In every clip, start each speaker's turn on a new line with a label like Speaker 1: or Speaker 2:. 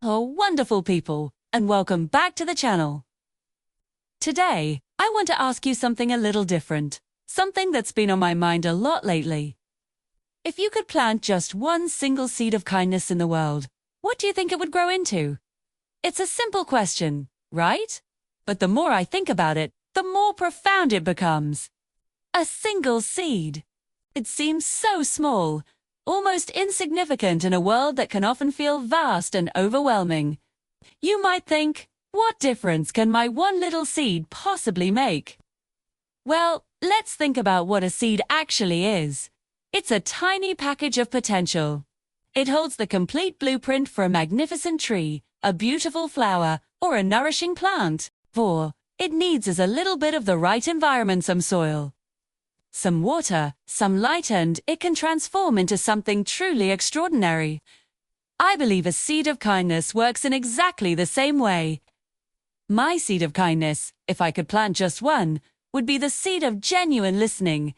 Speaker 1: Oh, wonderful people, and welcome back to the channel. Today, I want to ask you something a little different, something that's been on my mind a lot lately. If you could plant just one single seed of kindness in the world, what do you think it would grow into? It's a simple question, right? But the more I think about it, the more profound it becomes. A single seed. It seems so small, almost insignificant in a world that can often feel vast and overwhelming. You might think, what difference can my one little seed possibly make? Well, let's think about what a seed actually is. It's a tiny package of potential. It holds the complete blueprint for a magnificent tree, a beautiful flower, or a nourishing plant. All it needs is a little bit of the right environment, some soil, some water, some light, and it can transform into something truly extraordinary. I believe a seed of kindness works in exactly the same way. My seed of kindness, if I could plant just one, would be the seed of genuine listening.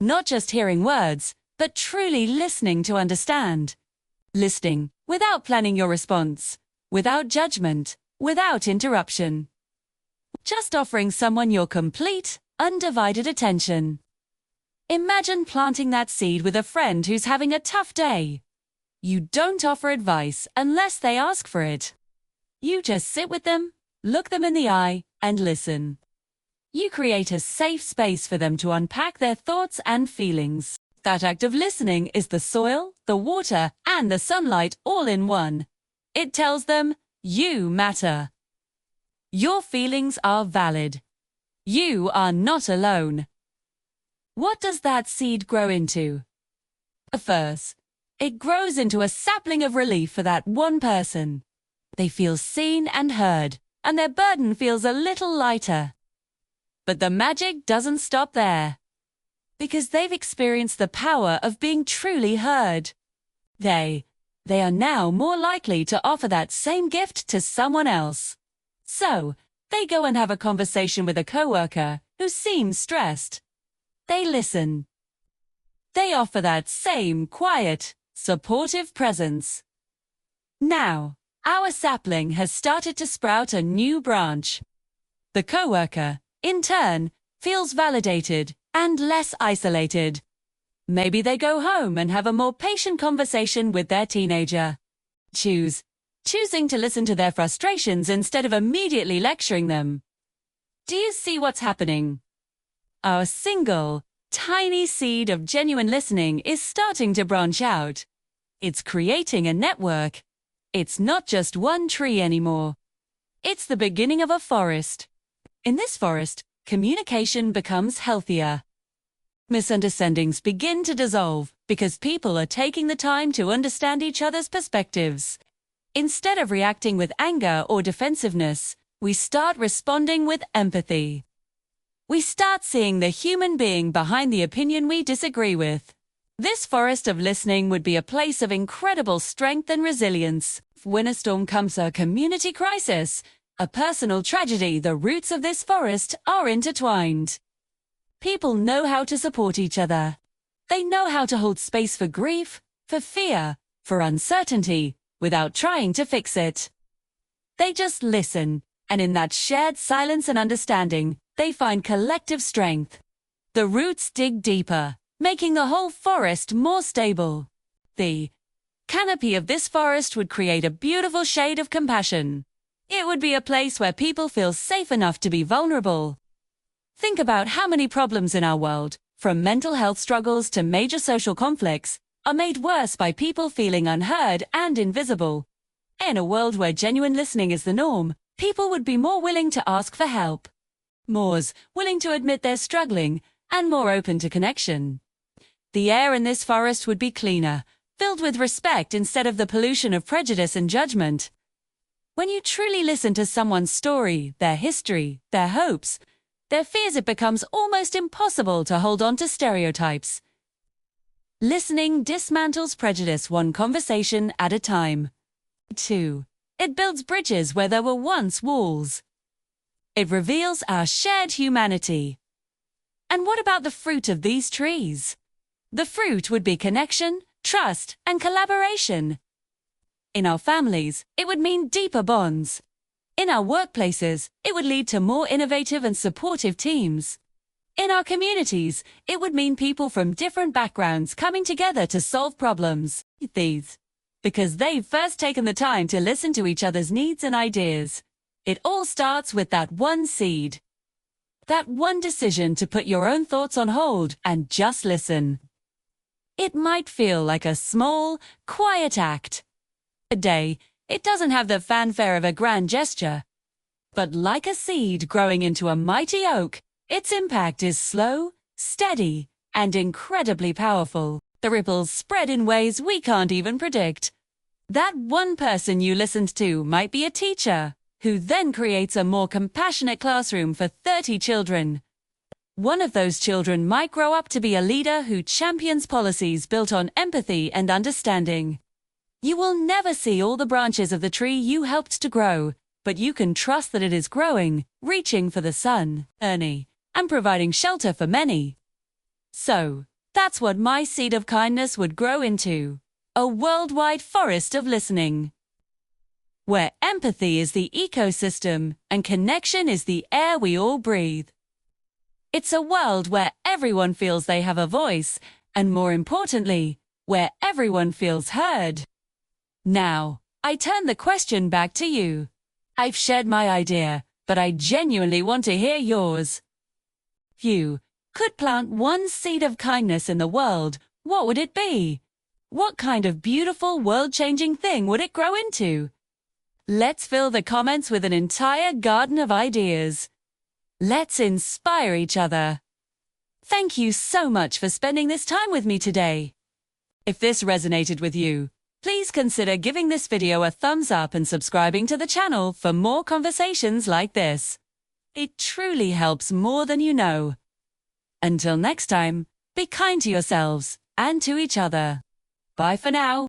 Speaker 1: Not just hearing words, but truly listening to understand. Listening without planning your response, without judgment, without interruption. Just offering someone your complete, undivided attention. Imagine planting that seed with a friend who's having a tough day. You don't offer advice unless they ask for it. You just sit with them, look them in the eye, and listen. You create a safe space for them to unpack their thoughts and feelings. That act of listening is the soil, the water, and the sunlight all in one. It tells them, you matter. Your feelings are valid. You are not alone. What does that seed grow into? First, it grows into a sapling of relief for that one person. They feel seen and heard, and their burden feels a little lighter. But the magic doesn't stop there, because they've experienced the power of being truly heard. They are now more likely to offer that same gift to someone else. So, they go and have a conversation with a coworker who seems stressed. They listen. They offer that same quiet, supportive presence. Now, our sapling has started to sprout a new branch. The coworker, in turn, feels validated and less isolated. Maybe they go home and have a more patient conversation with their teenager. Choosing to listen to their frustrations instead of immediately lecturing them. Do you see what's happening? Our single, tiny seed of genuine listening is starting to branch out. It's creating a network. It's not just one tree anymore. It's the beginning of a forest. In this forest, communication becomes healthier. Misunderstandings begin to dissolve because people are taking the time to understand each other's perspectives. Instead of reacting with anger or defensiveness, we start responding with empathy. We start seeing the human being behind the opinion we disagree with. This forest of listening would be a place of incredible strength and resilience. When a storm comes, a community crisis, a personal tragedy, the roots of this forest are intertwined. People know how to support each other. They know how to hold space for grief, for fear, for uncertainty, without trying to fix it. They just listen, and in that shared silence and understanding, they find collective strength. The roots dig deeper, making the whole forest more stable. The canopy of this forest would create a beautiful shade of compassion. It would be a place where people feel safe enough to be vulnerable. Think about how many problems in our world, from mental health struggles to major social conflicts, are made worse by people feeling unheard and invisible. In a world where genuine listening is the norm, people would be more willing to ask for help, more willing to admit they're struggling, and more open to connection. The air in this forest would be cleaner, filled with respect instead of the pollution of prejudice and judgment. When you truly listen to someone's story, their history, their hopes, their fears, it becomes almost impossible to hold on to stereotypes. Listening dismantles prejudice one conversation at a time. 2. It builds bridges where there were once walls. It reveals our shared humanity. And what about the fruit of these trees? The fruit would be connection, trust, and collaboration. In our families, it would mean deeper bonds. In our workplaces, it would lead to more innovative and supportive teams. In our communities, it would mean people from different backgrounds coming together to solve problems. Because they've first taken the time to listen to each other's needs and ideas. It all starts with that one seed. That one decision to put your own thoughts on hold and just listen. It might feel like a small, quiet act. A day, it doesn't have the fanfare of a grand gesture. But like a seed growing into a mighty oak, its impact is slow, steady, and incredibly powerful. The ripples spread in ways we can't even predict. That one person you listened to might be a teacher, who then creates a more compassionate classroom for 30 children. One of those children might grow up to be a leader who champions policies built on empathy and understanding. You will never see all the branches of the tree you helped to grow, but you can trust that it is growing, reaching for the sun, and providing shelter for many. So, that's what my seed of kindness would grow into. A worldwide forest of listening. Where empathy is the ecosystem and connection is the air we all breathe. It's a world where everyone feels they have a voice, and more importantly, where everyone feels heard. Now, I turn the question back to you. I've shared my idea, but I genuinely want to hear yours. If you could plant one seed of kindness in the world, what would it be? What kind of beautiful, world-changing thing would it grow into? Let's fill the comments with an entire garden of ideas. Let's inspire each other. Thank you so much for spending this time with me today. If this resonated with you, please consider giving this video a thumbs up and subscribing to the channel for more conversations like this. It truly helps more than you know. Until next time, be kind to yourselves and to each other. Bye for now.